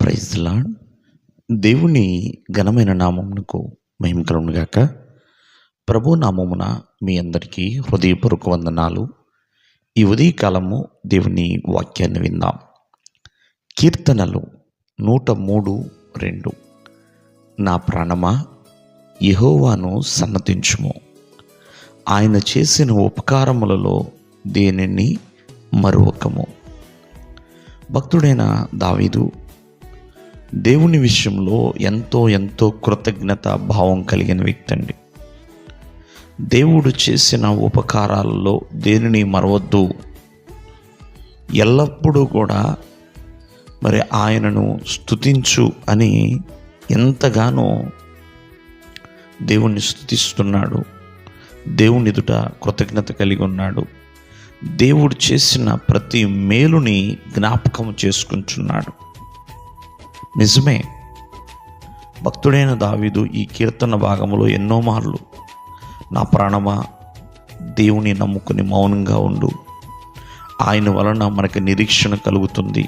Praise the lord. దేవుని ఘనమైన నామమునకు మహిమ కలుగును గాక. ప్రభు నామమున మీ అందరికీ హృదయపూర్వక వందనాలు. ఈ ఉదయకాలము దేవుని వాక్యాన్ని విందాం. కీర్తనలు 103:2. నా ప్రాణమా, యెహోవాను సన్నతించుము, ఆయన చేసిన ఉపకారములలో దేనిని మరువకము. భక్తుడైన దావీదు దేవుని విషయంలో ఎంతో కృతజ్ఞత భావం కలిగిన వ్యక్తి అండి. దేవుడు చేసిన ఉపకారాలలో దేనిని మరవద్దు, ఎల్లప్పుడూ కూడా మరి ఆయనను స్తుతించు అని ఎంతగానో దేవుణ్ణి స్తుతిస్తున్నాడు. దేవుని ఎదుట కృతజ్ఞత కలిగి ఉన్నాడు. దేవుడు చేసిన ప్రతి మేలుని జ్ఞాపకం చేసుకుంటున్నాడు. నిజమే, భక్తుడైన దావీదు ఈ కీర్తన భాగంలో ఎన్నో మార్లు నా ప్రాణమా దేవుని నమ్ముకుని మౌనంగా ఉండు, ఆయన వలన మనకి నిరీక్షణ కలుగుతుంది,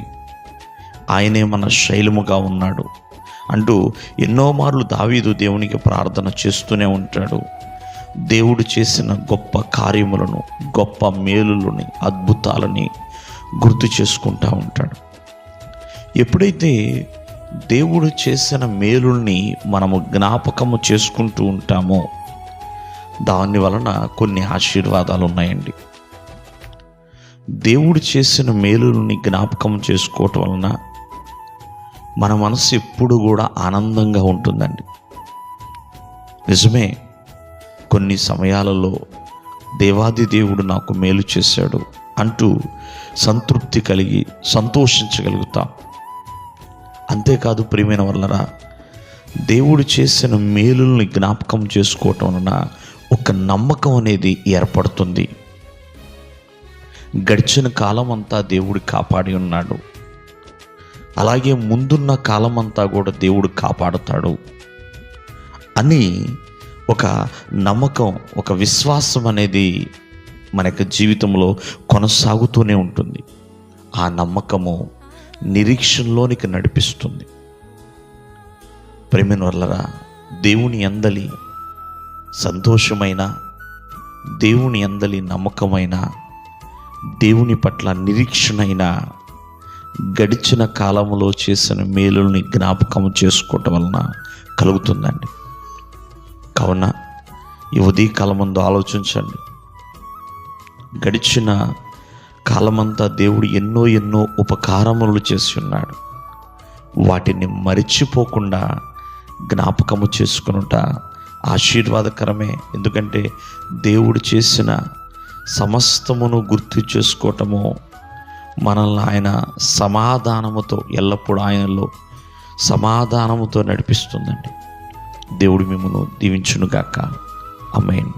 ఆయనే మన శైలముగా ఉన్నాడు అంటూ ఎన్నో మార్లు దావీదు దేవునికి ప్రార్థన చేస్తూనే ఉంటాడు. దేవుడు చేసిన గొప్ప కార్యములను, గొప్ప మేలులని, అద్భుతాలని గుర్తు చేసుకుంటూ ఉంటాడు. ఎప్పుడైతే దేవుడు చేసిన మేలుల్ని మనము జ్ఞాపకము చేసుకుంటూ ఉంటామో దాని వలన కొన్ని ఆశీర్వాదాలు ఉన్నాయండి. దేవుడు చేసిన మేలుల్ని జ్ఞాపకం చేసుకోవటం వలన మన మనసు ఎప్పుడు కూడా ఆనందంగా ఉంటుందండి. నిజమే, కొన్ని సమయాలలో దేవాది దేవుడు నాకు మేలు చేశాడు అంటూ సంతృప్తి కలిగి సంతోషించగలుగుతాం. అంతేకాదు ప్రియమైన వాళ్ళరా, దేవుడు చేసిన మేలుల్ని జ్ఞాపకం చేసుకోవటం వలన ఒక నమ్మకం అనేది ఏర్పడుతుంది. గడిచిన కాలం అంతా దేవుడు కాపాడి ఉన్నాడు, అలాగే ముందున్న కాలం అంతా కూడా దేవుడు కాపాడుతాడు అని ఒక నమ్మకం, ఒక విశ్వాసం అనేది మన యొక్క జీవితంలో కొనసాగుతూనే ఉంటుంది. ఆ నమ్మకము నిరీక్షణలోనికి నడిపిస్తుంది. ప్రేమైన వాళ్ళరా, దేవుని యందలి సంతోషమైన, దేవుని యందలి నమ్మకమైన, దేవుని పట్ల నిరీక్షణైన గడిచిన కాలంలో చేసిన మేలుల్ని జ్ఞాపకం చేసుకోవటం వలన కలుగుతుందండి. కావున ఈ ఉదయకాలం ముందు ఆలోచించండి. గడిచిన కాలమంతా దేవుడు ఎన్నో ఉపకారములు చేసి ఉన్నాడు. వాటిని మరిచిపోకుండా జ్ఞాపకము చేసుకునుట ఆశీర్వాదకరమే. ఎందుకంటే దేవుడు చేసిన సమస్తమును గుర్తు చేసుకోవటము మనల్ని ఆయన సమాధానముతో, ఎల్లప్పుడూ ఆయనలో సమాధానముతో నడిపిస్తుందండి. దేవుడు మిమ్మల్ని దీవించునుగాక. ఆమేన్.